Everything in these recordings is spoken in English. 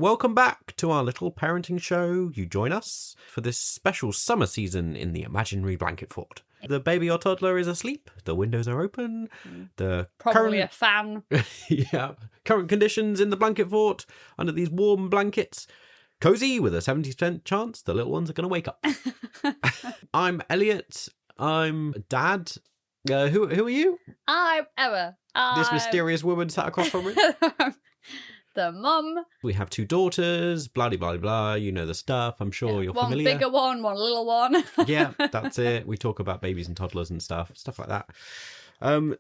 welcome back to our little parenting show. You join us for this special summer season in the imaginary blanket fort. The baby or toddler is asleep, the windows are open, the Probably a fan. current conditions in the blanket fort under these warm blankets. Cosy with a 70% chance the little ones are going to wake up. I'm Elliot. I'm Dad. Who are you? I'm Emma. This mysterious woman sat across from me. The mum. We have 2 daughters, blah, blah, blah, blah. You know the stuff. I'm sure you're familiar. One bigger one little one. Yeah, that's it. We talk about babies and toddlers and stuff like that.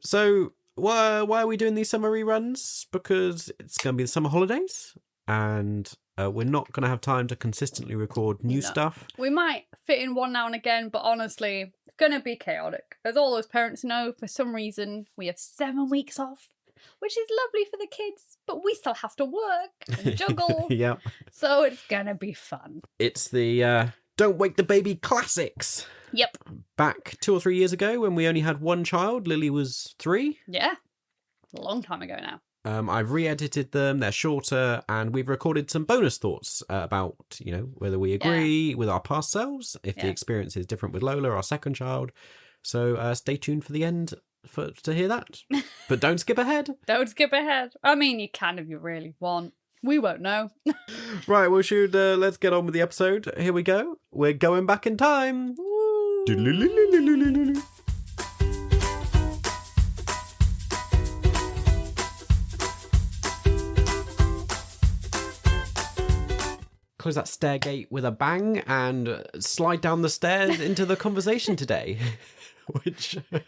So why are we doing these summer reruns? Because it's going to be the summer holidays and we're not going to have time to consistently record new stuff. We might fit in one now and again, but honestly, it's going to be chaotic. As all those parents know, for some reason, we have 7 weeks off, which is lovely for the kids, but we still have to work and juggle. Yeah. So it's going to be fun. It's the Don't Wake the Baby classics. Yep. Back 2 or 3 years ago when we only had one child, Lily was 3. Yeah. A long time ago now. I've re-edited them, they're shorter, and we've recorded some bonus thoughts about, whether we agree with our past selves, if the experience is different with Lola, our second child. So stay tuned for the end to hear that. But don't skip ahead. Don't skip ahead. I mean, you can if you really want. We won't know. Right, well, let's get on with the episode. Here we go. We're going back in time. Close that stair gate with a bang and slide down the stairs into the conversation today. Which, a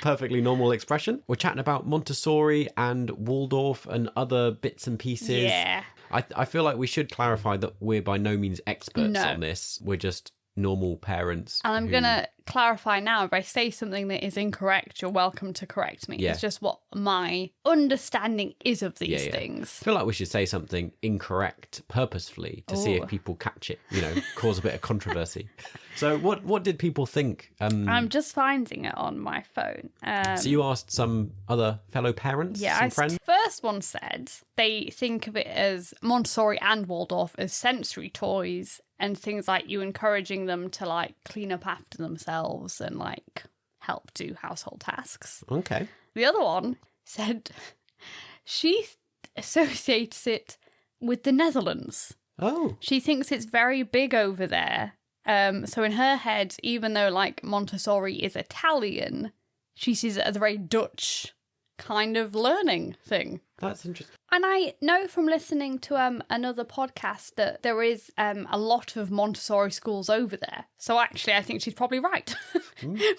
perfectly normal expression. We're chatting about Montessori and Waldorf and other bits and pieces. Yeah. I feel like we should clarify that we're by no means experts on this. We're just normal parents. And I'm going to clarify now, if I say something that is incorrect, you're welcome to correct me. Yeah. It's just what my understanding is of these things. I feel like we should say something incorrect purposefully to see if people catch it, cause a bit of controversy. So what did people think? I'm just finding it on my phone. So you asked some other fellow parents, some friends? First one said they think of it as Montessori and Waldorf as sensory toys and things like you encouraging them to clean up after themselves and help do household tasks. Okay. The other one said she associates it with the Netherlands. Oh. She thinks it's very big over there. So in her head, even though Montessori is Italian, she sees it as a very Dutch kind of learning thing. That's interesting. And I know from listening to another podcast that there is a lot of Montessori schools over there. So actually, I think she's probably right.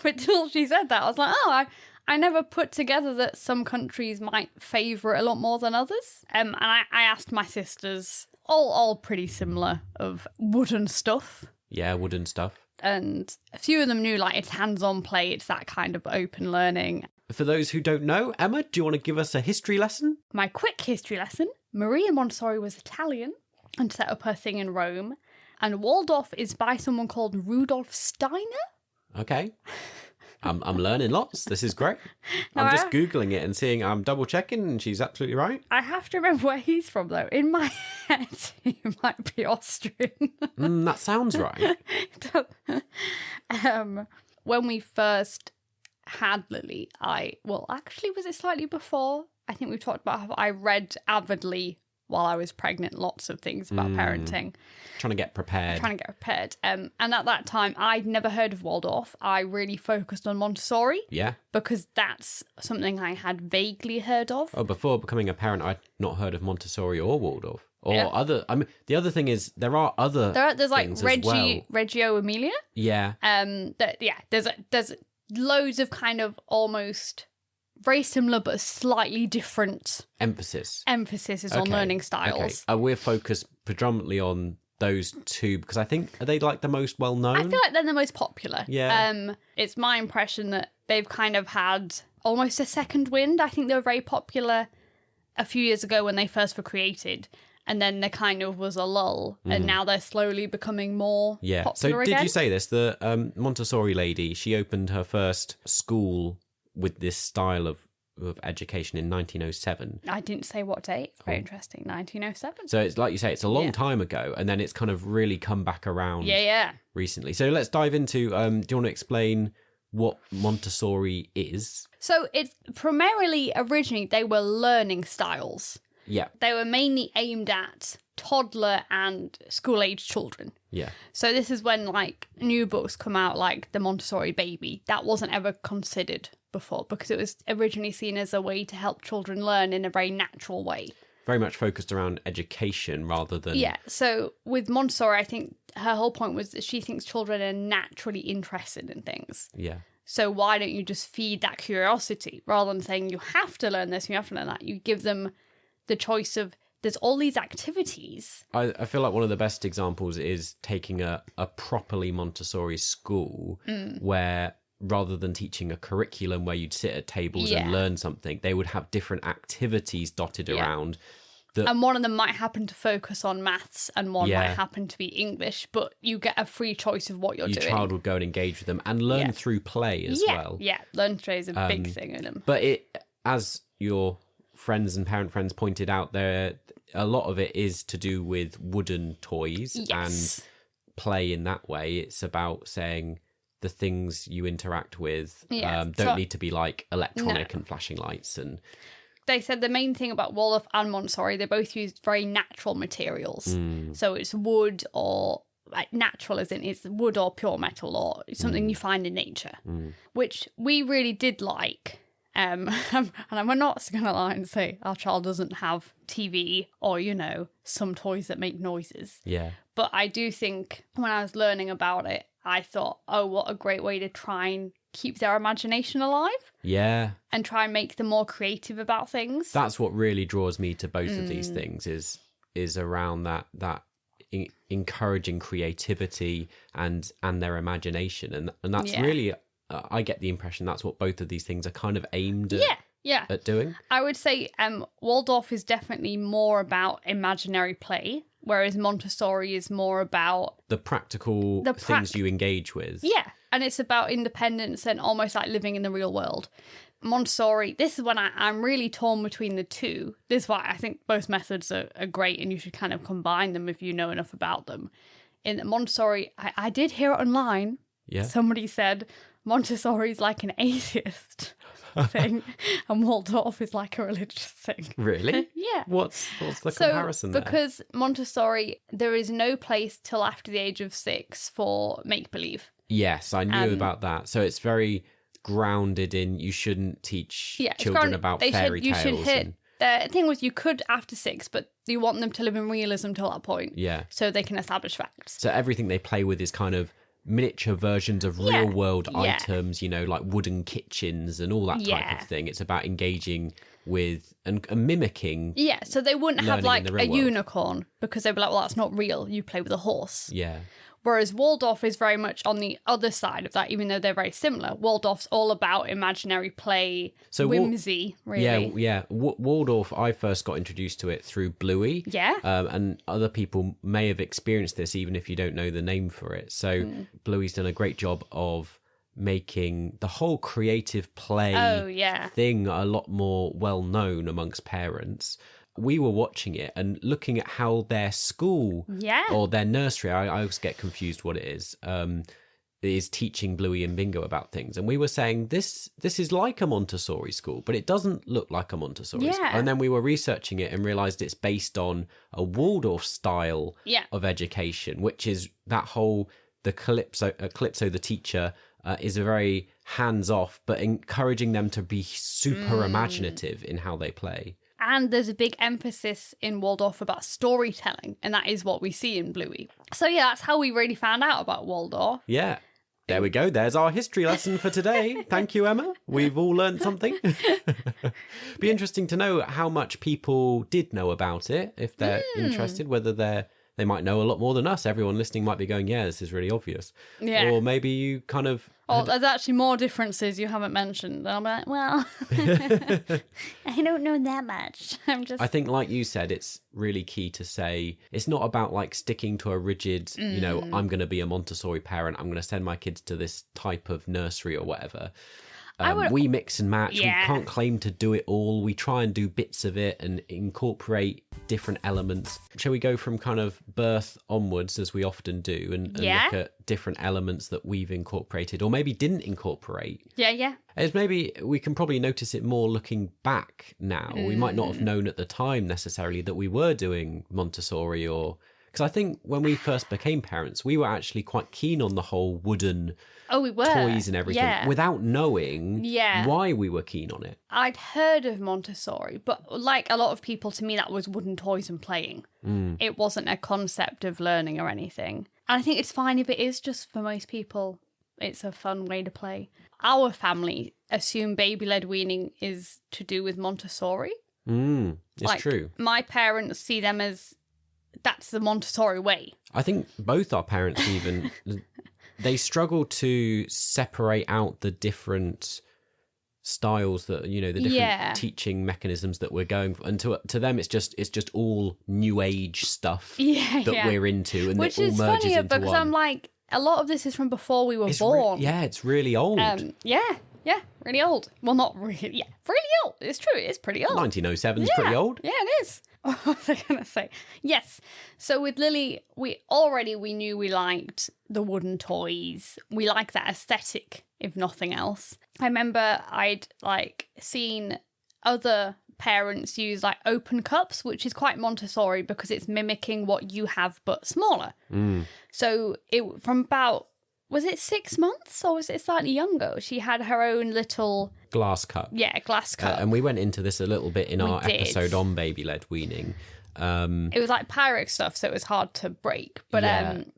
But till she said that, I was like, I never put together that some countries might favour it a lot more than others. And I asked my sisters, all pretty similar, of wooden stuff. Yeah, wooden stuff. And a few of them knew it's hands-on play, it's that kind of open learning. For those who don't know, Emma, do you want to give us a history lesson? My quick history lesson. Maria Montessori was Italian and set up her thing in Rome. And Waldorf is by someone called Rudolf Steiner. Okay. I'm learning lots. This is great. I'm just Googling it and seeing, I'm double checking and she's absolutely right. I have to remember where he's from though. In my head, he might be Austrian. That sounds right. When we first had Lily, actually, was it slightly before? I think we talked about how I read avidly while I was pregnant, lots of things about parenting. Trying to get prepared. And at that time, I'd never heard of Waldorf. I really focused on Montessori. Yeah. Because that's something I had vaguely heard of. Oh, before becoming a parent, I'd not heard of Montessori or Waldorf. Or other, the other thing is, there are other There's Reggio Emilia. Yeah. There's loads of kind of almost very similar but slightly different emphasis is on learning styles. Okay. We're focused predominantly on those two because I think, are they the most well known? I feel like they're the most popular. Yeah. It's my impression that they've kind of had almost a second wind. I think they were very popular a few years ago when they first were created. And then there kind of was a lull, and now they're slowly becoming more popular again. Did you say this? The Montessori lady, she opened her first school with this style of of Education in 1907. I didn't say what date. Very interesting. 1907. So it's like you say, it's a long time ago, and then it's kind of really come back around recently. So let's dive into, do you want to explain what Montessori is? So it's primarily, originally, they were learning styles. Yeah. They were mainly aimed at toddler and school-age children. Yeah. So this is when, like, new books come out, like the Montessori Baby. That wasn't ever considered before because it was originally seen as a way to help children learn in a very natural way. Very much focused around education rather than... Yeah, so with Montessori, I think her whole point was that she thinks children are naturally interested in things. Yeah. So why don't you just feed that curiosity rather than saying you have to learn this, you have to learn that. You give them the choice of, there's all these activities. I feel like one of the best examples is taking a properly Montessori school where rather than teaching a curriculum where you'd sit at tables and learn something, they would have different activities dotted around. And one of them might happen to focus on maths and one might happen to be English, but you get a free choice of what you're doing. Your child will go and engage with them and learn through play as well. Yeah, learn through is a big thing in them. But it, as your friends and parent friends pointed out, there a lot of it is to do with wooden toys and play in that way. It's about saying the things you interact with don't need to be like electronic and flashing lights. And they said the main thing about Waldorf and Montessori, they both use very natural materials. So it's wood or like natural as in it's wood or pure metal or something you find in nature, which we really did like. And we're not going to lie and say our child doesn't have TV or, you know, some toys that make noises. Yeah. But I do think when I was learning about it, I thought, oh, what a great way to try and keep their imagination alive. Yeah. And try and make them more creative about things. That's what really draws me to both of these things is around that encouraging creativity and their imagination. And that's really... I get the impression that's what both of these things are kind of aimed at doing. I would say Waldorf is definitely more about imaginary play, whereas Montessori is more about... the practical things you engage with. Yeah, and it's about independence and almost like living in the real world. Montessori, this is when I'm really torn between the two. This is why I think both methods are great and you should kind of combine them if you know enough about them. In Montessori, I did hear it online. Yeah. Somebody said... Montessori is like an atheist thing, and Waldorf is like a religious thing. Really? Yeah. What's the comparison there? Because Montessori, there is no place till after the age of 6 for make-believe. Yes, I knew about that. So it's very grounded in you shouldn't teach children about fairy tales. The thing was you could after 6, but you want them to live in realism till that point. Yeah. So they can establish facts. So everything they play with is kind of miniature versions of real world items, you know, like wooden kitchens and all that type of thing. It's about engaging with and mimicking. Yeah, so they wouldn't have like a unicorn because they'd be like, well, that's not real. You play with a horse. Yeah. Whereas Waldorf is very much on the other side of that, even though they're very similar. Waldorf's all about imaginary play, whimsy, really. Yeah. Waldorf, I first got introduced to it through Bluey. Yeah. And other people may have experienced this even if you don't know the name for it. So Bluey's done a great job of making the whole creative play thing a lot more well known amongst parents. We were watching it and looking at how their school or their nursery, I always get confused what it is teaching Bluey and Bingo about things. And we were saying, this is like a Montessori school, but it doesn't look like a Montessori school. And then we were researching it and realised it's based on a Waldorf style of education, which is that whole, the Calypso, the teacher, is a very hands-off, but encouraging them to be super imaginative in how they play. And there's a big emphasis in Waldorf about storytelling, and that is what we see in Bluey. So yeah, that's how we really found out about Waldorf. Yeah. There we go. There's our history lesson for today. Thank you, Emma. We've all learned something. Be interesting to know how much people did know about it, if they're interested, whether they might know a lot more than us. Everyone listening might be going, yeah, this is really obvious. Yeah. Or maybe you kind of... Oh, there's actually more differences you haven't mentioned. And I'm like, well, I don't know that much. I think, like you said, it's really key to say it's not about like sticking to a rigid, you know, I'm going to be a Montessori parent. I'm going to send my kids to this type of nursery or whatever. We mix and match. Yeah. We can't claim to do it all. We try and do bits of it and incorporate different elements. Shall we go from kind of birth onwards, as we often do, and look at different elements that we've incorporated or maybe didn't incorporate? Yeah. As maybe we can probably notice it more looking back now. We might not have known at the time necessarily that we were doing Montessori, or because I think when we first became parents, we were actually quite keen on the whole wooden toys and everything without knowing why we were keen on it. I'd heard of Montessori, but like a lot of people, to me that was wooden toys and playing. It wasn't a concept of learning or anything. And I think it's fine if it is, just for most people it's a fun way to play. Our family assume baby-led weaning is to do with Montessori. It's true. My parents see them as that's the Montessori way. I think both our parents even they struggle to separate out the different styles that, you know, the different teaching mechanisms that we're going for. And to them it's just all new age stuff that we're into, and which it all is merges funnier into because one. I'm like, a lot of this is from before we were born. It's really old. Really old. Well, not really. Yeah, really old. It's true. It's pretty old. 1907 is pretty old. Yeah, it is. What was I going to say? Yes. So with Lily, we knew we liked the wooden toys. We like that aesthetic, if nothing else. I remember I'd seen other parents use open cups, which is quite Montessori because it's mimicking what you have but smaller. So it from about, was it 6 months or was it slightly younger? She had her own little glass cup. Yeah, glass cup. And we went into this a little bit in our episode on baby-led weaning. It was like Pyrex stuff, so it was hard to break. But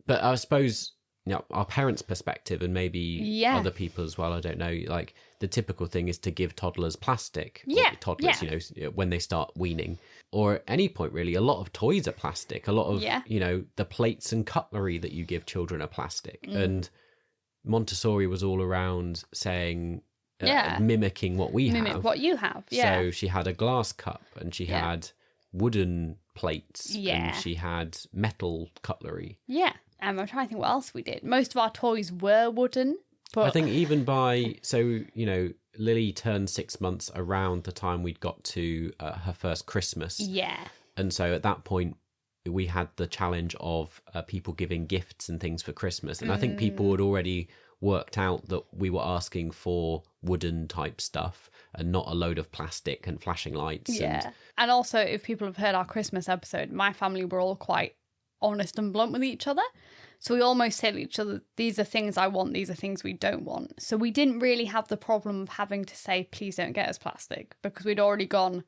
but I suppose, you know, our parents' perspective, and maybe other people as well, I don't know, like the typical thing is to give toddlers plastic. Toddlers, you know, when they start weaning. Or at any point, really, a lot of toys are plastic. A lot of, you know, the plates and cutlery that you give children are plastic. And Montessori was all around saying, mimicking what we have. Mimic what you have, yeah. So she had a glass cup and she had wooden plates and she had metal cutlery. Yeah. I'm trying to think what else we did. Most of our toys were wooden. But I think even you know, Lily turned 6 months around the time we'd got to her first Christmas. Yeah. And so at that point, we had the challenge of people giving gifts and things for Christmas. And I think people had already worked out that we were asking for wooden type stuff and not a load of plastic and flashing lights. Yeah. And also, if people have heard our Christmas episode, my family were all quite honest and blunt with each other. So we almost say to each other, these are things I want, these are things we don't want. So we didn't really have the problem of having to say, please don't get us plastic, because we'd already gone,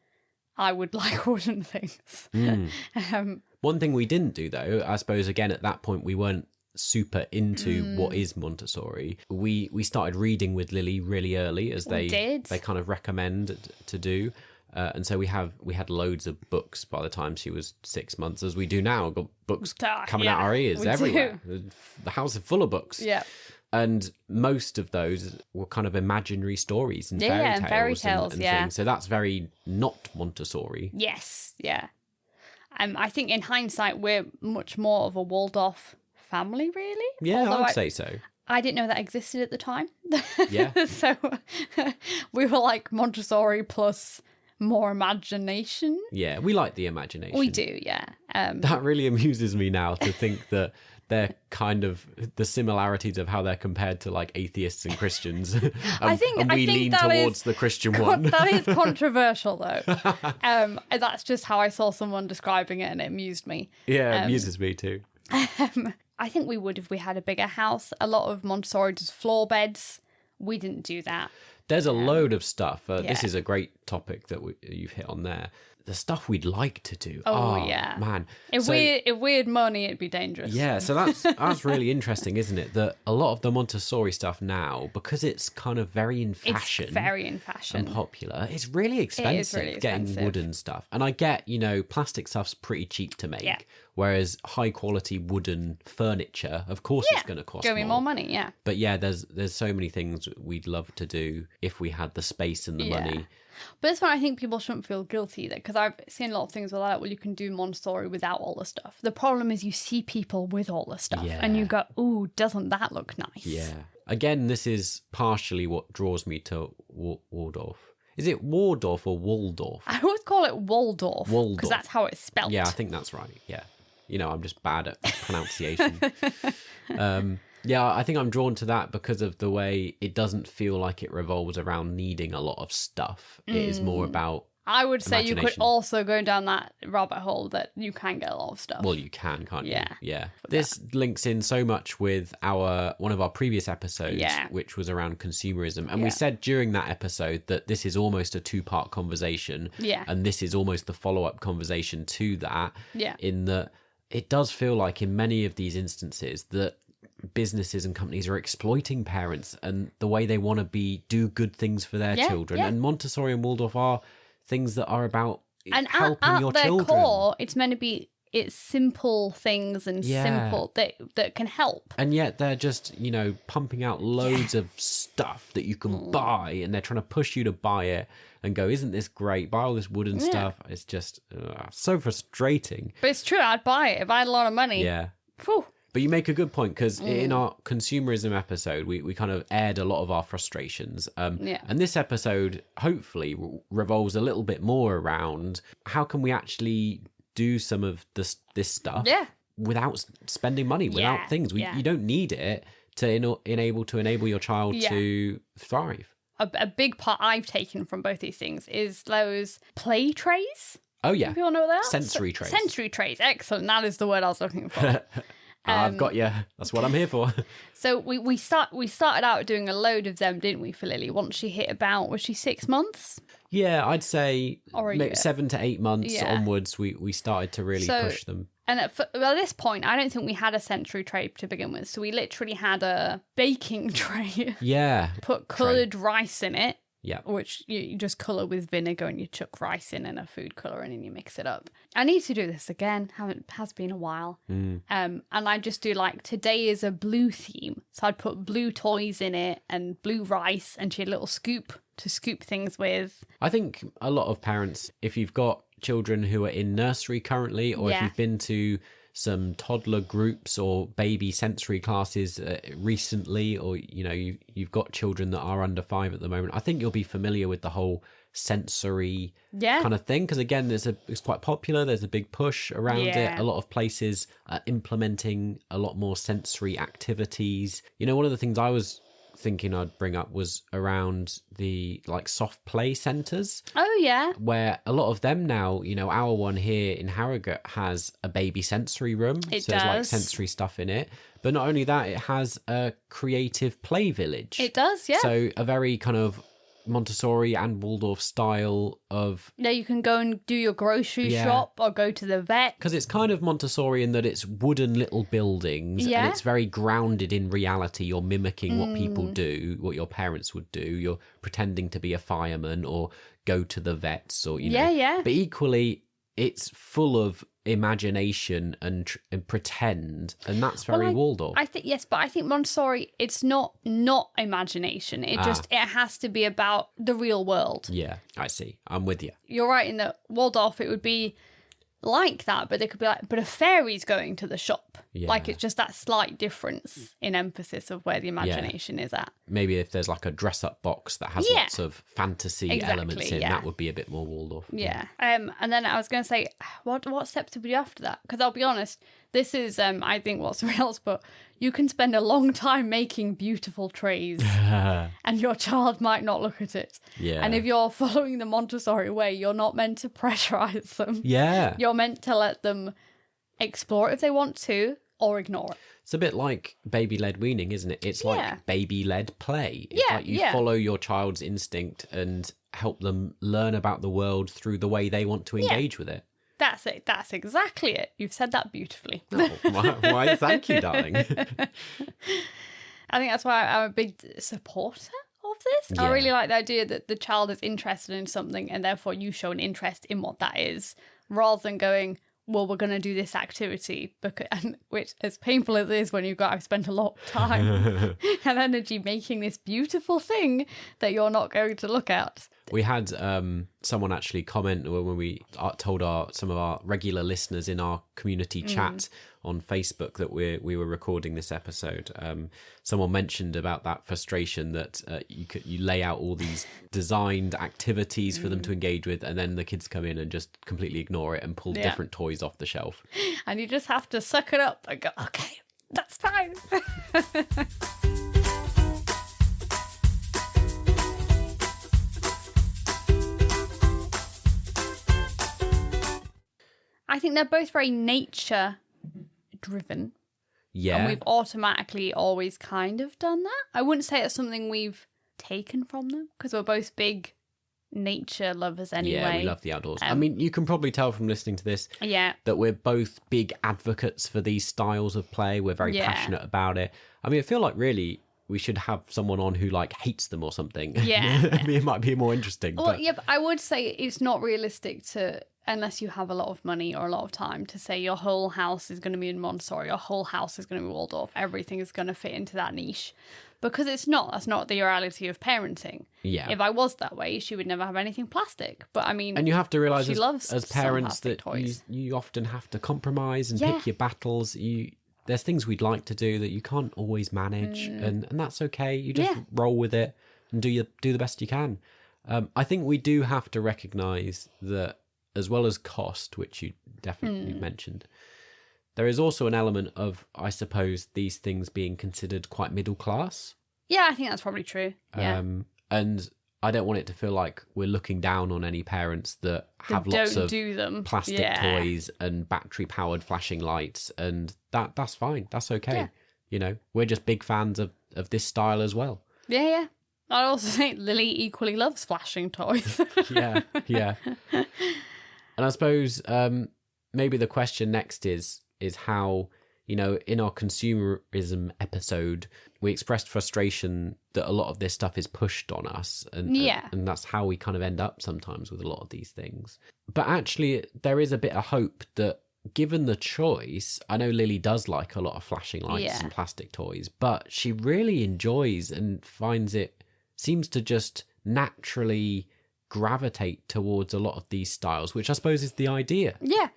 I would like wooden things. One thing we didn't do, though, I suppose, again, at that point, we weren't super into what is Montessori. We started reading with Lily really early, as they kind of recommend to do. And so we had loads of books by the time she was 6 months, as we do now. We've got books coming out our ears everywhere. The house is full of books. Yeah. And most of those were kind of imaginary stories and fairy tales and things. So that's very not Montessori. Yes, yeah. I think in hindsight, we're much more of a Waldorf family, really. Yeah, Although I'd say so. I didn't know that existed at the time. Yeah. So we were like Montessori plus more imagination. Yeah, we like the imagination. We do, yeah. That really amuses me now to think that they're kind of the similarities of how they're compared to like atheists and Christians. And we lean towards the Christian one. That is controversial, though. That's just how I saw someone describing it, and it amused me. Yeah, it amuses me too. I think we would if we had a bigger house. A lot of Montessori does floor beds. We didn't do that. There's a load of stuff. This is a great topic that you've hit on there. The stuff we'd like to do. Oh yeah, man. If we had money, it'd be dangerous. Yeah, so that's really interesting, isn't it? That a lot of the Montessori stuff now, because it's kind of very in fashion, and popular, it's really expensive getting wooden stuff. And I get, you know, plastic stuff's pretty cheap to make, whereas high quality wooden furniture, of course, it's going to cost more money. Yeah, but yeah, there's so many things we'd love to do if we had the space and the money. But that's why I think people shouldn't feel guilty either, because I've seen a lot of things where like, well, you can do Montessori without all the stuff. The problem is you see people with all the stuff and you go, ooh, doesn't that look nice? Yeah. again, this is partially what draws me to Waldorf. Is it Waldorf or Waldorf? I always call it Waldorf. Waldorf. Because that's how it's spelled. Yeah, I think that's right. Yeah. I'm just bad at pronunciation. I think I'm drawn to that because of the way it doesn't feel like it revolves around needing a lot of stuff. It is more about I would say you could imagination. Also go down that rabbit hole that you can get a lot of stuff. Well, you can, can't you? Yeah. Yeah. This links in so much with one of our previous episodes, Yeah. which was around consumerism. And Yeah. we said during that episode that this is almost a 2-part conversation. Yeah. And this is almost the follow-up conversation to that. Yeah. In that it does feel like in many of these instances that businesses and companies are exploiting parents and the way they want to do good things for their children. And Montessori and Waldorf are things that are about helping at your their children. core, it's meant to be simple things and simple that can help. And yet they're just, pumping out loads of stuff that you can buy, and they're trying to push you to buy it and go, isn't this great? Buy all this wooden stuff. It's just so frustrating. But it's true, I'd buy it if I had a lot of money. Yeah. Whew. But you make a good point, because in our consumerism episode, we kind of aired a lot of our frustrations. And this episode, hopefully, revolves a little bit more around how can we actually do some of this stuff without spending money, without things. You don't need it to enable your child to thrive. A big part I've taken from both these things is those play trays. Oh, yeah. People know what they are? Sensory trays. Sensory trays. Excellent. That is the word I was looking for. I've got you. That's what I'm here for. So we started out doing a load of them, didn't we, for Lily? Once she hit was she 6 months? Yeah, I'd say Or a maybe year. 7 to 8 months onwards, we started to really push them. And at this point, I don't think we had a sensory tray to begin with. So we literally had a baking tray. Yeah. Put coloured rice in it. Yeah. Which you just colour with vinegar and you chuck rice in and a food colouring and you mix it up. I need to do this again. Has been a while. And I just do today is a blue theme. So I'd put blue toys in it and blue rice, and she had a little scoop to scoop things with. I think a lot of parents, if you've got children who are in nursery currently, or if you've been to some toddler groups or baby sensory classes recently, or you've got children that are under 5 at the moment, I think you'll be familiar with the whole sensory kind of thing, because again it's quite popular. There's a big push around it. A lot of places are implementing a lot more sensory activities. One of the things I was thinking I'd bring up was around the soft play centres. Oh yeah. Where a lot of them now, our one here in Harrogate has a baby sensory room. It so does. There's sensory stuff in it. But not only that, it has a creative play village. It does, yeah. So a very kind of Montessori and Waldorf style of... Yeah, you can go and do your grocery shop or go to the vet. Because it's kind of Montessori in that it's wooden little buildings and it's very grounded in reality. You're mimicking what people do, what your parents would do. You're pretending to be a fireman or go to the vets or, Yeah. But equally, it's full of imagination and pretend, and that's very Waldorf. I think yes, but I think Montessori, it's not imagination. It has to be about the real world. Yeah, I see. I'm with you. You're right in that Waldorf, it would be like that, but they could be but a fairy's going to the shop. Yeah. It's just that slight difference in emphasis of where the imagination is at. Maybe if there's a dress-up box that has lots of fantasy elements in, that would be a bit more Waldorf. Yeah. And then I was going to say, what steps did we do after that? Because I'll be honest, this is, I think, what's else, but you can spend a long time making beautiful trays and your child might not look at it. Yeah. And if you're following the Montessori way, you're not meant to pressurize them. Yeah. You're meant to let them explore it if they want to, or ignore it. It's a bit like baby-led weaning, isn't it? It's like baby-led play. It's like you follow your child's instinct and help them learn about the world through the way they want to engage with it. That's it. That's exactly it. You've said that beautifully. Oh, why, thank you, darling. I think that's why I'm a big supporter of this. Yeah. I really like the idea that the child is interested in something and therefore you show an interest in what that is, rather than going, well, we're going to do this activity, which, as painful as it is when I've spent a lot of time and energy making this beautiful thing that you're not going to look at. We had someone actually comment when we told some of our regular listeners in our community chat on Facebook that we were recording this episode. Someone mentioned about that frustration that you lay out all these designed activities for them to engage with, and then the kids come in and just completely ignore it and pull different toys off the shelf. And you just have to suck it up and go, okay, that's fine. I think they're both very nature driven. Yeah. And we've automatically always kind of done that. I wouldn't say it's something we've taken from them because we're both big nature lovers anyway. Yeah, we love the outdoors. I mean, you can probably tell from listening to this that we're both big advocates for these styles of play. We're very passionate about it. I mean, I feel like really we should have someone on who like hates them or something. Yeah. It might be more interesting. Well, but I would say it's not realistic to, unless you have a lot of money or a lot of time, to say your whole house is going to be in Montessori, your whole house is going to be Waldorf, everything is going to fit into that niche. Because it's not. That's not the reality of parenting. Yeah. If I was that way, she would never have anything plastic. But I mean, and you have to realise as parents that you often have to compromise and pick your battles. There's things we'd like to do that you can't always manage, and that's okay. You just roll with it and do the best you can. I think we do have to recognise that, as well as cost, which you definitely mentioned, there is also an element of, I suppose, these things being considered quite middle class. Yeah, I think that's probably true. Yeah. And I don't want it to feel like we're looking down on any parents that have lots of plastic toys and battery-powered flashing lights, and that's fine. That's okay. Yeah. You know, we're just big fans of this style as well. Yeah. I'd also say Lily equally loves flashing toys. Yeah. And I suppose maybe the question next is how, you know, in our consumerism episode, we expressed frustration that a lot of this stuff is pushed on us. And that's how we kind of end up sometimes with a lot of these things. But actually, there is a bit of hope that given the choice, I know Lily does like a lot of flashing lights and plastic toys, but she really enjoys and seems to just naturally gravitate towards a lot of these styles, which I suppose is the idea. Yeah.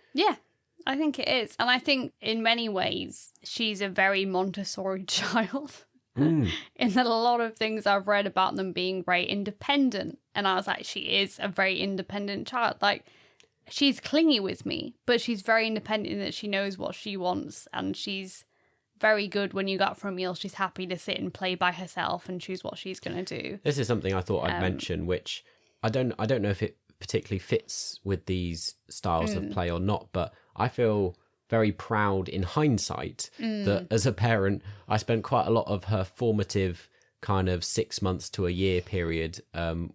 I think it is. And I think in many ways, she's a very Montessori child. In that a lot of things I've read about them being very independent. And I was like, she is a very independent child. Like, she's clingy with me, but she's very independent in that she knows what she wants. And she's very good when you go out for a meal. She's happy to sit and play by herself and choose what she's going to do. This is something I thought I'd mention, which I don't know if it particularly fits with these styles of play or not, but I feel very proud in hindsight that as a parent, I spent quite a lot of her formative kind of 6 months to a year period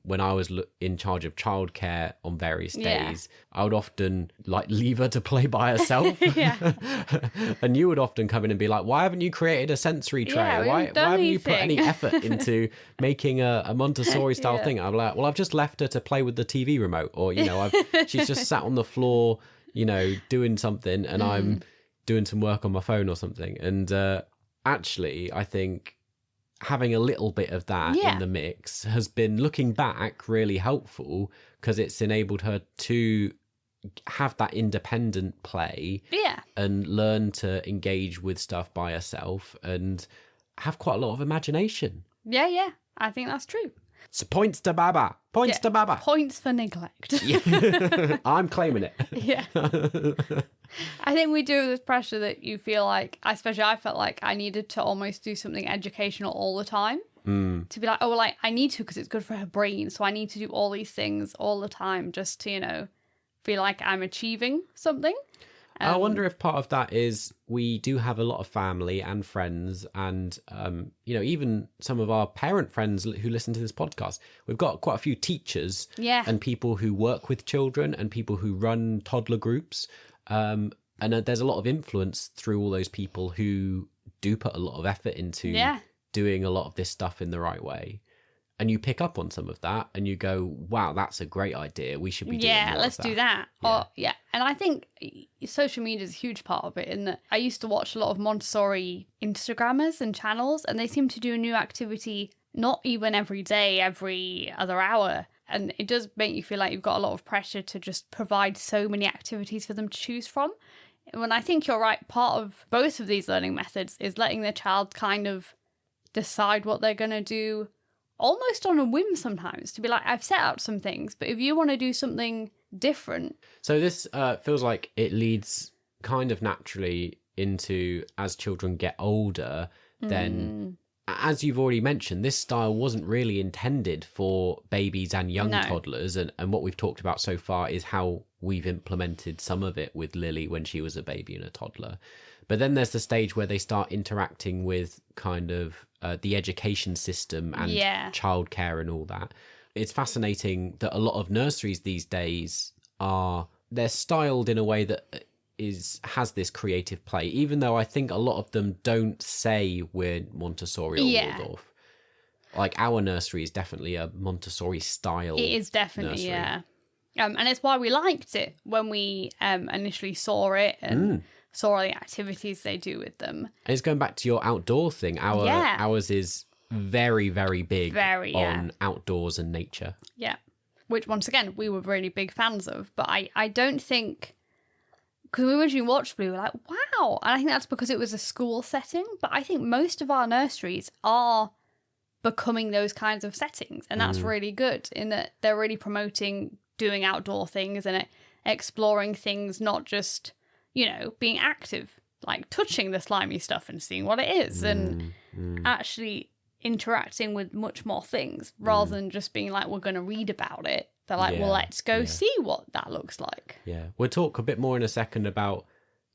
when I was in charge of childcare on various days. I would often like leave her to play by herself. And you would often come in and be like, why haven't you created a sensory tray? Why haven't you put any effort into making a Montessori style thing? I'm like, well, I've just left her to play with the TV remote, or, you know, she's just sat on the floor, you know, doing something, and I'm doing some work on my phone or something. And actually, I think having a little bit of that in the mix has been, looking back, really helpful, because it's enabled her to have that independent play and learn to engage with stuff by herself and have quite a lot of imagination. Yeah, I think that's true. So points to Baba. To Baba. Points for neglect. I'm claiming it. Yeah. I think we do have this pressure that you feel like, especially I felt like I needed to almost do something educational all the time. To be like, oh, well, I need to because it's good for her brain. So I need to do all these things all the time just to, you know, feel like I'm achieving something. I wonder if part of that is we do have a lot of family and friends and, you know, even some of our parent friends who listen to this podcast. We've got quite a few teachers and people who work with children and people who run toddler groups. And there's a lot of influence through all those people who do put a lot of effort into doing a lot of this stuff in the right way. And you pick up on some of that and you go, wow, that's a great idea. We should be doing more let's of that. do that. And I think social media is a huge part of it, in that I used to watch a lot of Montessori Instagrammers and channels, and they seem to do a new activity not even every day, every other hour. And it does make you feel like you've got a lot of pressure to just provide so many activities for them to choose from. When I think you're right, part of both of these learning methods is letting the child kind of decide what they're going to do almost on a whim sometimes, to be like, I've set out some things, but if you want to do something different. So this feels like it leads kind of naturally into, as children get older, then, as you've already mentioned, this style wasn't really intended for babies and young toddlers. And what we've talked about so far is how we've implemented some of it with Lily when she was a baby and a toddler. But then there's the stage where they start interacting with kind of the education system and childcare and all that. It's fascinating that a lot of nurseries these days they're styled in a way that has this creative play, even though I think a lot of them don't say we're Montessori or Waldorf. Like our nursery is definitely a Montessori style. It is definitely, nursery. And it's why we liked it when we initially saw it and saw all the activities they do with them. And it's going back to your outdoor thing. Ours is very, very big on outdoors and nature. Yeah. Which, once again, we were really big fans of. But I don't think... Because we originally watched Bluey, we were like, wow. And I think that's because it was a school setting. But I think most of our nurseries are becoming those kinds of settings. And that's really good in that they're really promoting doing outdoor things and exploring things, not just, being active, like touching the slimy stuff and seeing what it is and actually interacting with much more things rather than just being like, we're going to read about it. They're like, well, let's go see what that looks like. Yeah. We'll talk a bit more in a second about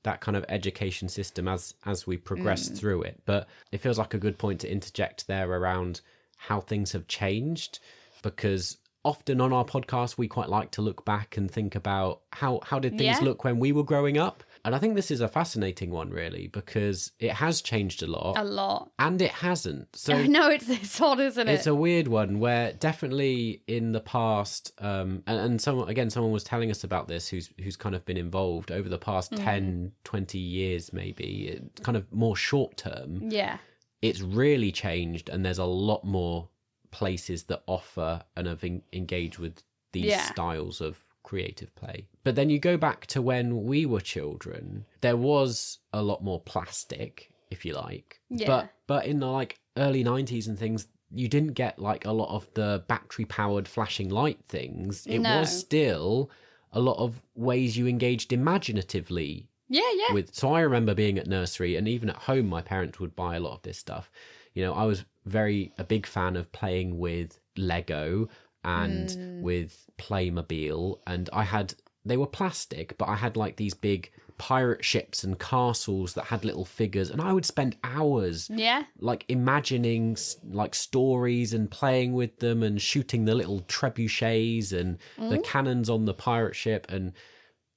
that kind of education system as we progress through it. But it feels like a good point to interject there around how things have changed, because often on our podcast, we quite like to look back and think about how did things look when we were growing up. And I think this is a fascinating one, really, because it has changed a lot. A lot. And it hasn't. So I know, it's odd, isn't it? It's a weird one where definitely in the past, and someone was telling us about this who's kind of been involved over the past 10, 20 years maybe, kind of more short term. Yeah. It's really changed, and there's a lot more places that offer and have engaged with these styles of creative play. But then you go back to when we were children, there was a lot more plastic, if you like. Yeah. But in the early 90s and things, you didn't get a lot of the battery powered flashing light things. It was still a lot of ways you engaged imaginatively. Yeah. So I remember being at nursery, and even at home my parents would buy a lot of this stuff. I was a big fan of playing with Lego and with Playmobil, and they were plastic, but I had these big pirate ships and castles that had little figures, and I would spend hours imagining stories and playing with them and shooting the little trebuchets and the cannons on the pirate ship, and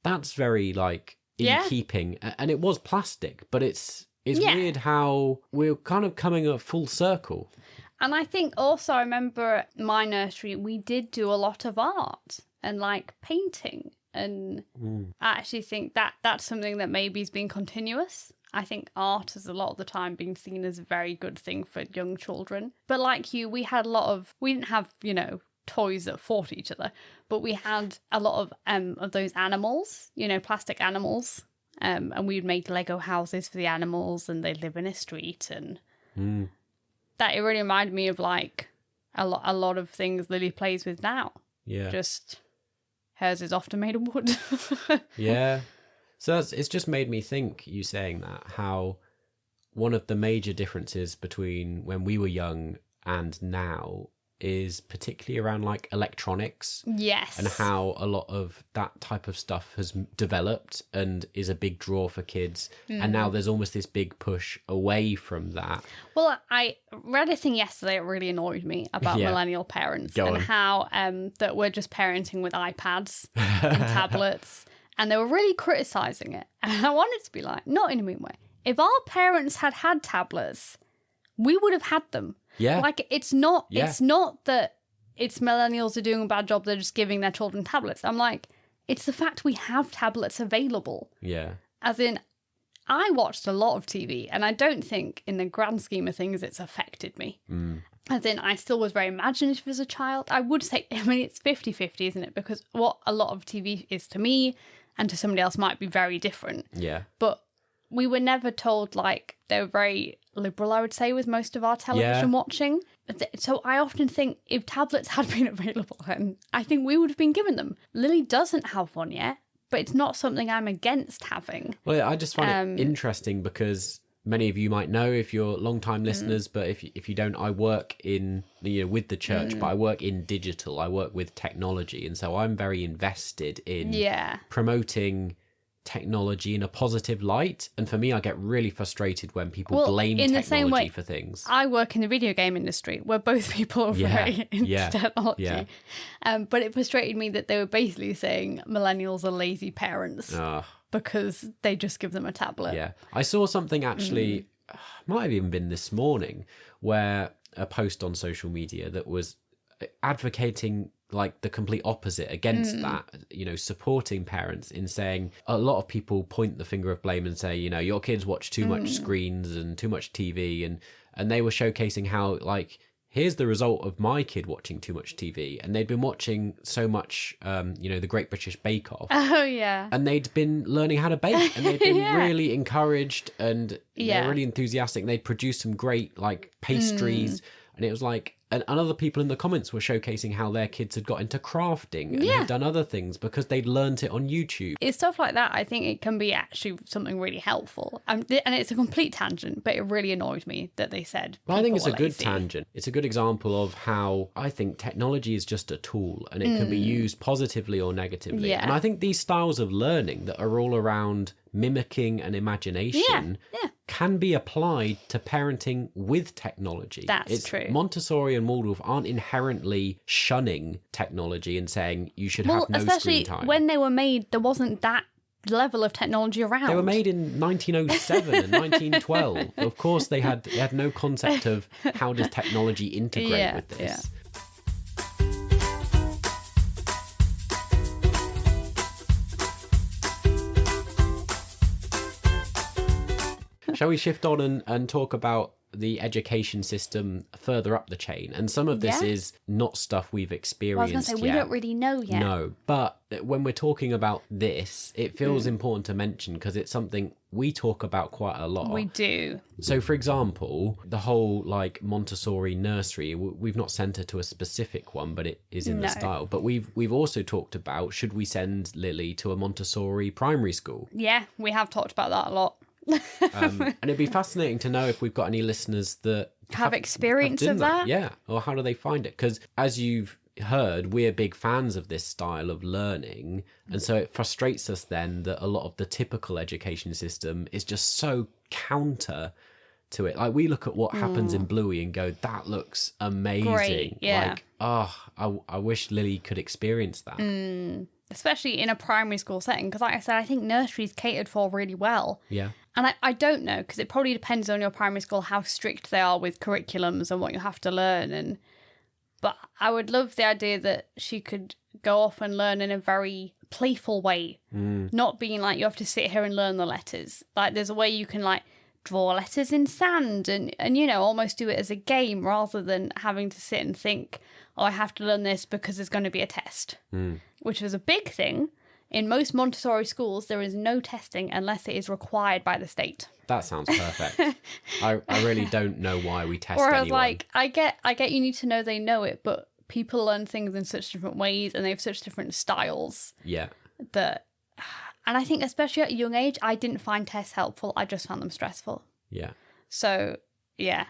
that's very in keeping. And it was plastic, but it's weird how we're kind of coming a full circle. And I think also, I remember at my nursery, we did do a lot of art and painting. And I actually think that's something that maybe has been continuous. I think art has a lot of the time been seen as a very good thing for young children. But like you, we didn't have, toys that fought each other, but we had a lot of those animals, plastic animals. And we'd make Lego houses for the animals, and they'd live in a street, and that it really reminded me of a lot of things Lily plays with now. Yeah. Just hers is often made of wood. Yeah. So it's just made me think, you saying that, how one of the major differences between when we were young and now is particularly around electronics. Yes. And how a lot of that type of stuff has developed and is a big draw for kids. And now there's almost this big push away from that. Well, I read a thing yesterday that really annoyed me about millennial parents and how that we're just parenting with iPads and tablets. And they were really criticising it. And I wanted to be not in a mean way. If our parents had tablets, we would have had them. Yeah. It's not that it's millennials are doing a bad job, they're just giving their children tablets. I'm it's the fact we have tablets available. Yeah. As in, I watched a lot of TV, and I don't think in the grand scheme of things it's affected me. As in, I still was very imaginative as a child. I would say, I mean, it's 50-50, isn't it? Because what a lot of TV is to me and to somebody else might be very different. Yeah. But we were never told, like, they were very liberal, I would say, with most of our television watching. So I often think if tablets had been available, then I think we would have been given them. Lily doesn't have one yet, but it's not something I'm against having. Well, I just find it interesting because many of you might know if you're long-time listeners, but if you don't, I work in, with the church, but I work in digital. I work with technology. And so I'm very invested in promoting technology in a positive light. And for me, I get really frustrated when people blame in technology the same way, for things. I work in the video game industry where both people are very into technology. Yeah. But it frustrated me that they were basically saying millennials are lazy parents because they just give them a tablet. Yeah. I saw something actually, might have even been this morning, where a post on social media that was advocating like the complete opposite against that, supporting parents in saying a lot of people point the finger of blame and say, your kids watch too much screens and too much TV. And they were showcasing how, like, here's the result of my kid watching too much TV. And they'd been watching so much, the Great British Bake Off. Oh, yeah. And they'd been learning how to bake and they'd been really encouraged and they're really enthusiastic. And they'd produced some great, like, pastries. And it was like, and other people in the comments were showcasing how their kids had got into crafting and had done other things because they'd learnt it on YouTube. It's stuff like that. I think it can be actually something really helpful. And it's a complete tangent, but it really annoyed me that they said. Well, I think it's a good tangent. It's a good example of how I think technology is just a tool and it can be used positively or negatively. Yeah. And I think these styles of learning that are all around mimicking and imagination can be applied to parenting with technology. That's true. Montessori and Waldorf aren't inherently shunning technology and saying you should have no screen time. Especially when they were made, there wasn't that level of technology around. They were made in 1907 and 1912. Of course, they had no concept of how does technology integrate with this. Yeah. Shall we shift on and talk about the education system further up the chain? And some of this is not stuff we've experienced I was going to say, we don't really know yet. No, but when we're talking about this, it feels important to mention because it's something we talk about quite a lot. We do. So, for example, the whole like Montessori nursery, we've not sent her to a specific one, but it is in the style. But we've also talked about, should we send Lily to a Montessori primary school? Yeah, we have talked about that a lot. And it'd be fascinating to know if we've got any listeners that have experience of that. Yeah, or how do they find it? Because as you've heard, we're big fans of this style of learning, and so it frustrates us then that a lot of the typical education system is just so counter to it. Like we look at what happens in Bluey and go, that looks amazing. Great, yeah. Like, I wish Lily could experience that. Especially in a primary school setting, because like I said, I think nursery's catered for really well. Yeah. And I don't know, because it probably depends on your primary school how strict they are with curriculums and what you have to learn. But I would love the idea that she could go off and learn in a very playful way, not being like you have to sit here and learn the letters. Like there's a way you can like draw letters in sand and almost do it as a game rather than having to sit and think, I have to learn this because there's going to be a test, which was a big thing. In most Montessori schools, there is no testing unless it is required by the state. That sounds perfect. I really don't know why we test Whereas, anyone. like, I get you need to know they know it, but people learn things in such different ways and they have such different styles. Yeah. And I think especially at a young age, I didn't find tests helpful. I just found them stressful. Yeah. So, yeah.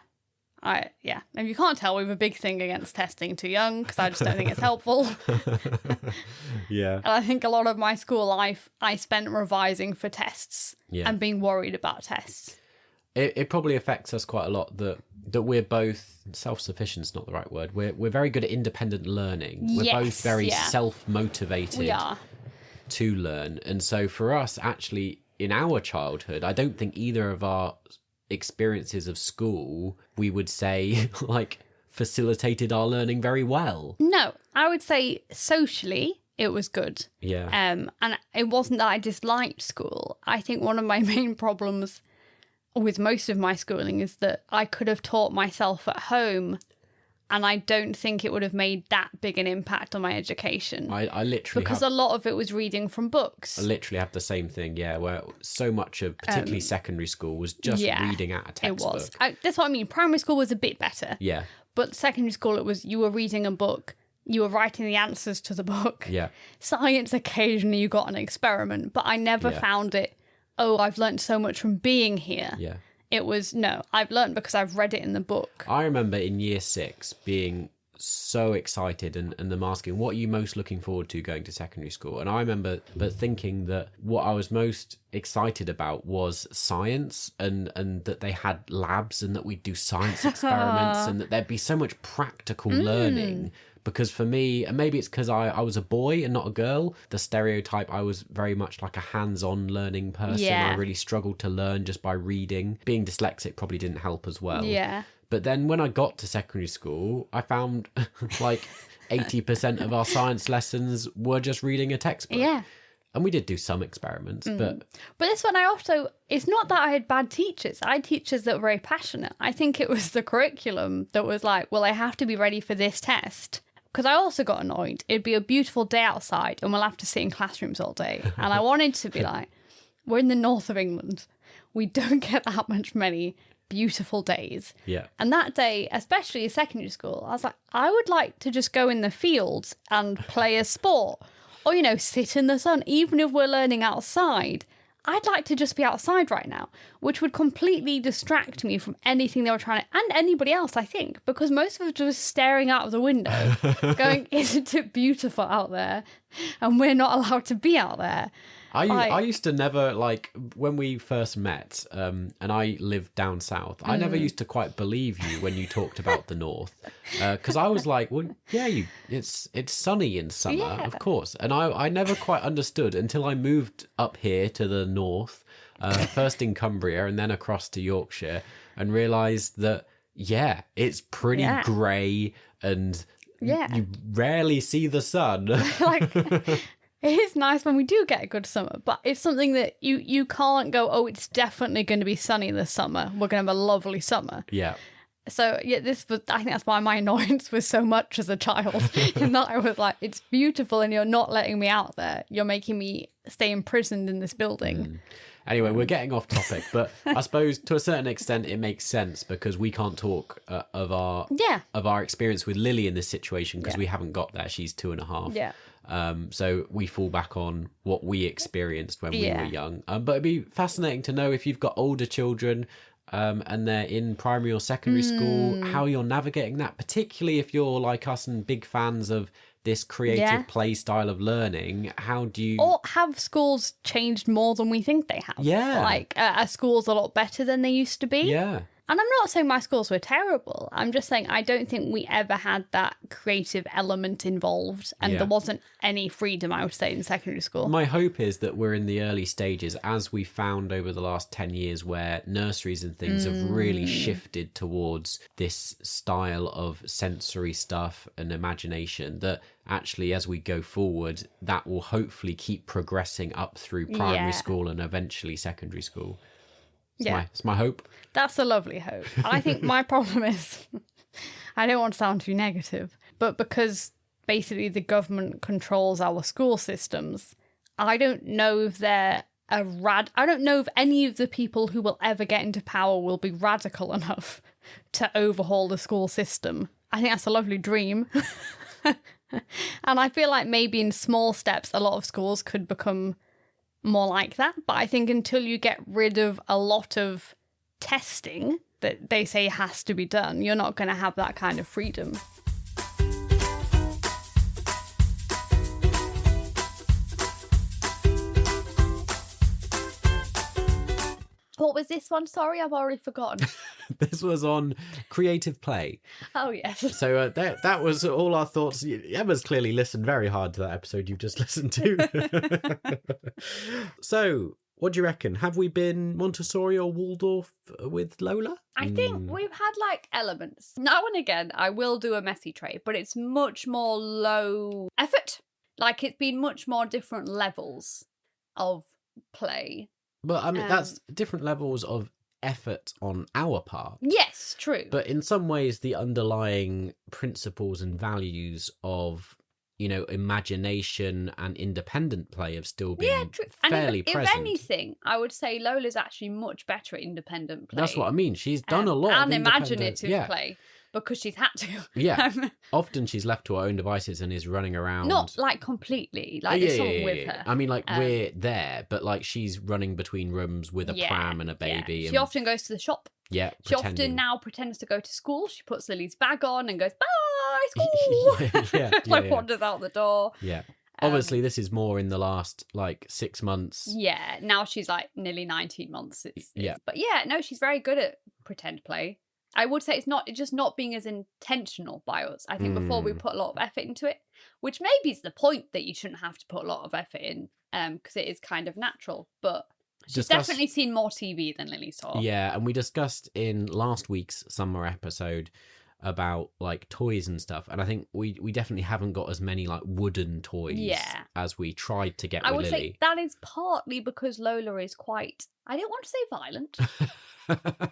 And you can't tell we have a big thing against testing too young because I just don't think it's helpful. Yeah. And I think a lot of my school life, I spent revising for tests and being worried about tests. It probably affects us quite a lot that we're both self-sufficient is not the right word. We're very good at independent learning. We're both very self-motivated We are. to learn. And so for us, actually, in our childhood, I don't think either of our experiences of school we would say like facilitated our learning very well. No, I would say socially it was good. Yeah. And it wasn't that I disliked school. I think one of my main problems with most of my schooling is that I could have taught myself at home and I don't think it would have made that big an impact on my education. I literally because a lot of it was reading from books. I literally have the same thing, yeah, where so much of particularly secondary school was just reading out a textbook. It was. That's what I mean. Primary school was a bit better. Yeah. But secondary school, it was you were reading a book, you were writing the answers to the book. Yeah. Science, occasionally you got an experiment, but I never found it, oh, I've learned so much from being here. Yeah. It was, no, I've learned because I've read it in the book. I remember in year 6 being so excited and them asking, what are you most looking forward to going to secondary school? And I remember thinking that what I was most excited about was science and that they had labs and that we'd do science experiments and that there'd be so much practical learning. Because for me, and maybe it's because I was a boy and not a girl, the stereotype, I was very much like a hands-on learning person. Yeah. I really struggled to learn just by reading. Being dyslexic probably didn't help as well. Yeah. But then when I got to secondary school, I found like 80% of our science lessons were just reading a textbook. Yeah. And we did do some experiments, but this one I also, it's not that I had bad teachers. I had teachers that were very passionate. I think it was the curriculum that was like, well, I have to be ready for this test. Because I also got annoyed. It'd be a beautiful day outside and we'll have to sit in classrooms all day. And I wanted to be like, we're in the north of England. We don't get that many beautiful days. Yeah. And that day, especially in secondary school, I was like, I would like to just go in the fields and play a sport. Or, sit in the sun. Even if we're learning outside, I'd like to just be outside right now, which would completely distract me from anything they were trying to, and anybody else, I think, because most of us were just staring out of the window, going, isn't it beautiful out there? And we're not allowed to be out there. I used to never, like, when we first met, and I lived down south, I never used to quite believe you when you talked about the north. Because I was like, well, yeah, it's sunny in summer, of course. And I never quite understood until I moved up here to the north, first in Cumbria and then across to Yorkshire, and realised that, yeah, it's pretty grey and you rarely see the sun. It is nice when we do get a good summer, but it's something that you can't go, oh, it's definitely going to be sunny this summer. We're going to have a lovely summer. Yeah. So, I think that's why my annoyance was so much as a child. In that I was like, it's beautiful and you're not letting me out there. You're making me stay imprisoned in this building. Anyway, we're getting off topic, but I suppose to a certain extent it makes sense because we can't talk of our experience with Lily in this situation because we haven't got there. She's 2.5. Yeah. So we fall back on what we experienced when we were young. But it'd be fascinating to know if you've got older children and they're in primary or secondary school, how you're navigating that, particularly if you're like us and big fans of this creative play style of learning. How do you... Or have schools changed more than we think they have? Yeah. Like, are schools a lot better than they used to be? Yeah. And I'm not saying my schools were terrible. I'm just saying I don't think we ever had that creative element involved. And there wasn't any freedom, I would say, in secondary school. My hope is that we're in the early stages, as we found over the last 10 years, where nurseries and things have really shifted towards this style of sensory stuff and imagination, that actually, as we go forward, that will hopefully keep progressing up through primary school and eventually secondary school. It's my hope. That's a lovely hope. I think my problem is, I don't want to sound too negative, but because basically the government controls our school systems, I don't know if I don't know if any of the people who will ever get into power will be radical enough to overhaul the school system. I think that's a lovely dream. And I feel like maybe in small steps, a lot of schools could become more like that. But I think until you get rid of a lot of testing that they say has to be done, you're not going to have that kind of freedom. What was this one? Sorry, I've already forgotten. This was on creative play. Oh, yes. So that was all our thoughts. Emma's clearly listened very hard to that episode you've just listened to. So, what do you reckon? Have we been Montessori or Waldorf with Lola? I think we've had like elements. Now and again, I will do a messy tray, but it's much more low effort. Like it's been much more different levels of play. But I mean, that's different levels of effort on our part. Yes, true. But in some ways, the underlying principles and values of, you know, imagination and independent play have still been fairly present. If anything, I would say Lola's actually much better at independent play. That's what I mean. She's done a lot of imaginative play because she's had to. Yeah. Often she's left to her own devices and is running around. Not like completely. Like there's someone with her. I mean, like we're there, but like she's running between rooms with a pram and a baby. Yeah. She often goes to the shop. Yeah. She often now pretends to go to school. She puts Lily's bag on and goes, bye, school. Wanders out the door. Yeah. Obviously, this is more in the last, like, 6 months. Yeah. Now she's, like, nearly 19 months. But, yeah, no, she's very good at pretend play. I would say it's just not being as intentional by us. I think before we put a lot of effort into it, which maybe is the point that you shouldn't have to put a lot of effort in, because it is kind of natural. But she's definitely seen more TV than Lily saw. Yeah, and we discussed in last week's summer episode about like toys and stuff, and I think we definitely haven't got as many like wooden toys as we tried to get with Lily. I would say that is partly because Lola is quite, I don't want to say violent.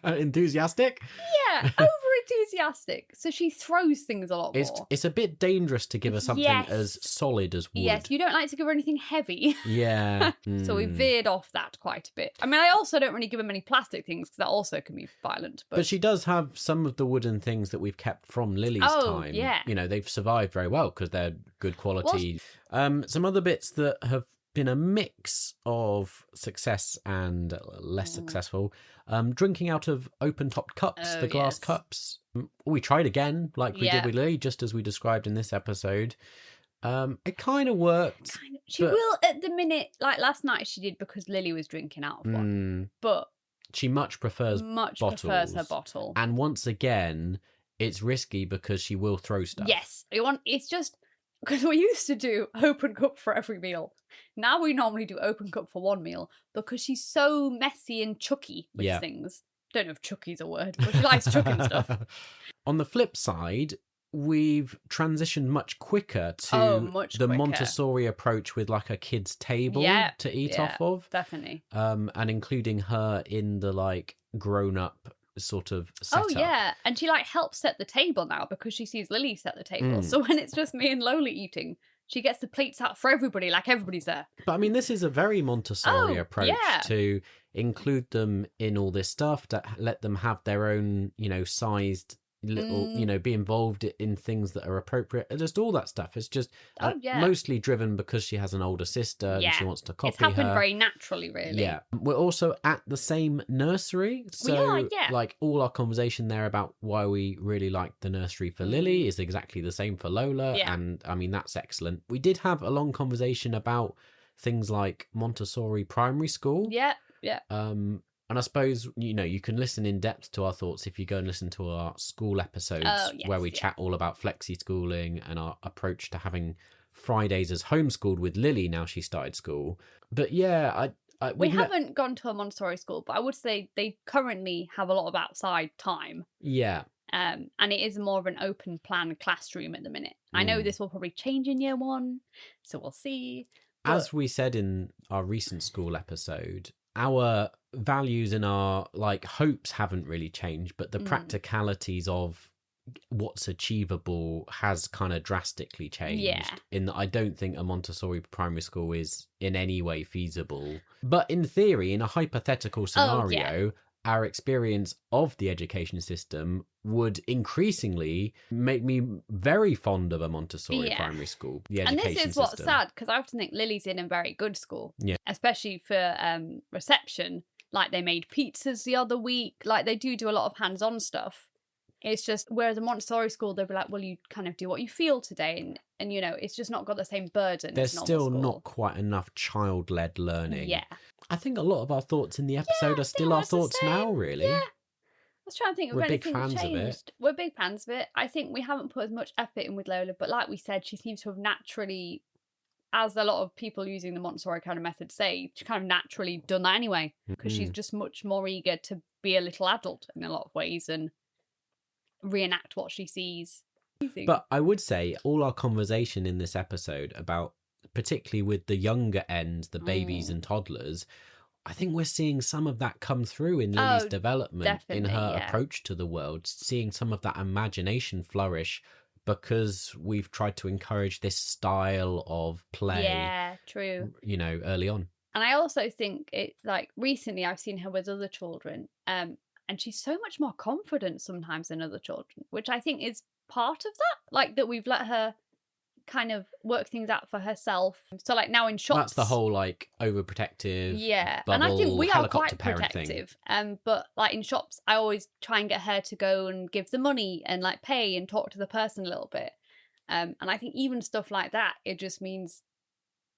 Enthusiastic? Yeah, over enthusiastic. So she throws things a lot more. It's a bit dangerous to give her something as solid as wood. Yes, you don't like to give her anything heavy. Yeah. So we veered off that quite a bit. I mean, I also don't really give her many plastic things because that also can be violent. But she does have some of the wooden things that we've kept from Lily's time. Yeah. You know, they've survived very well because they're good quality. Some other bits that have been a mix of success and less successful. Drinking out of open-topped cups, the glass cups. We tried again, like we did with Lily, just as we described in this episode. It kind of worked. She will at the minute, like last night she did because Lily was drinking out of one. But she much prefers her bottle. And once again, it's risky because she will throw stuff. Yes. It's just... Because we used to do open cup for every meal. Now we normally do open cup for one meal because she's so messy and chucky with things. Don't know if chucky's a word, but she likes chucking stuff. On the flip side, we've transitioned much quicker to the Montessori approach with like a kid's table to eat off of. Definitely. And including her in the like grown-up sort of setup. Oh yeah, and she like helps set the table now because she sees Lily set the table. So when it's just me and Lola eating, she gets the plates out for everybody, like everybody's there. But I mean, this is a very Montessori approach to include them in all this stuff, to let them have their own, you know, sized little, you know, be involved in things that are appropriate, just all that stuff. It's just mostly driven because she has an older sister and she wants to copy her. It's happened very naturally, really. Yeah. We're also at the same nursery. So, we are, like, all our conversation there about why we really like the nursery for Lily is exactly the same for Lola. Yeah. And, I mean, that's excellent. We did have a long conversation about things like Montessori Primary School. Yeah, yeah. And I suppose, you know, you can listen in depth to our thoughts if you go and listen to our school episodes where we chat all about flexi schooling and our approach to having Fridays as homeschooled with Lily now she started school. But yeah, we haven't gone to a Montessori school, but I would say they currently have a lot of outside time. Yeah. And it is more of an open plan classroom at the minute. I know this will probably change in year one, so we'll see. But... As we said in our recent school episode, our values and our like hopes haven't really changed, but the practicalities of what's achievable has kind of drastically changed. In that I don't think a Montessori primary school is in any way feasible. But in theory, in a hypothetical scenario, our experience of the education system would increasingly make me very fond of a Montessori primary school. The education and this is what's sad, because I often think Lily's in a very good school, especially for reception. Like they made pizzas the other week, like they do a lot of hands-on stuff. It's just, whereas a Montessori school, they'll be like, well, you kind of do what you feel today. And you know, it's just not got the same burden. There's still not quite enough child-led learning. Yeah. I think a lot of our thoughts in the episode are still our thoughts now, really. Yeah. I was trying to think of anything big fans changed. of it. We're big fans of it. I think we haven't put as much effort in with Lola, but like we said, she seems to have naturally, as a lot of people using the Montessori kind of method say, she kind of naturally done that anyway, because she's just much more eager to be a little adult in a lot of ways and reenact what she sees. But I would say all our conversation in this episode about, particularly with the younger ends, the babies and toddlers, I think we're seeing some of that come through in Lily's development, in her approach to the world, seeing some of that imagination flourish because we've tried to encourage this style of play. Yeah, true. You know, early on. And I also think it's like recently I've seen her with other children, and she's so much more confident sometimes than other children, which I think is part of that. Like that we've let her kind of work things out for herself. So like now in shops, that's the whole like overprotective, bubble, and I think we are quite parenting. protective. But like in shops, I always try and get her to go and give the money and like pay and talk to the person a little bit. And I think even stuff like that, it just means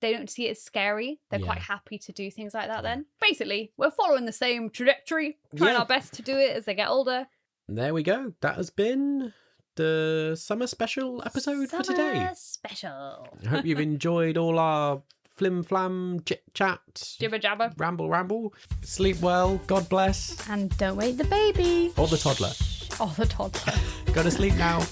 they don't see it as scary. They're quite happy to do things like that. Then basically, we're following the same trajectory, trying our best to do it as they get older. There we go. That has been the summer special episode for today. Summer special. I hope you've enjoyed all our flim-flam, chit-chat, jibber-jabber, ramble. Sleep well, God bless. And don't wake the baby. Or the toddler. Or the toddler. Go to sleep now.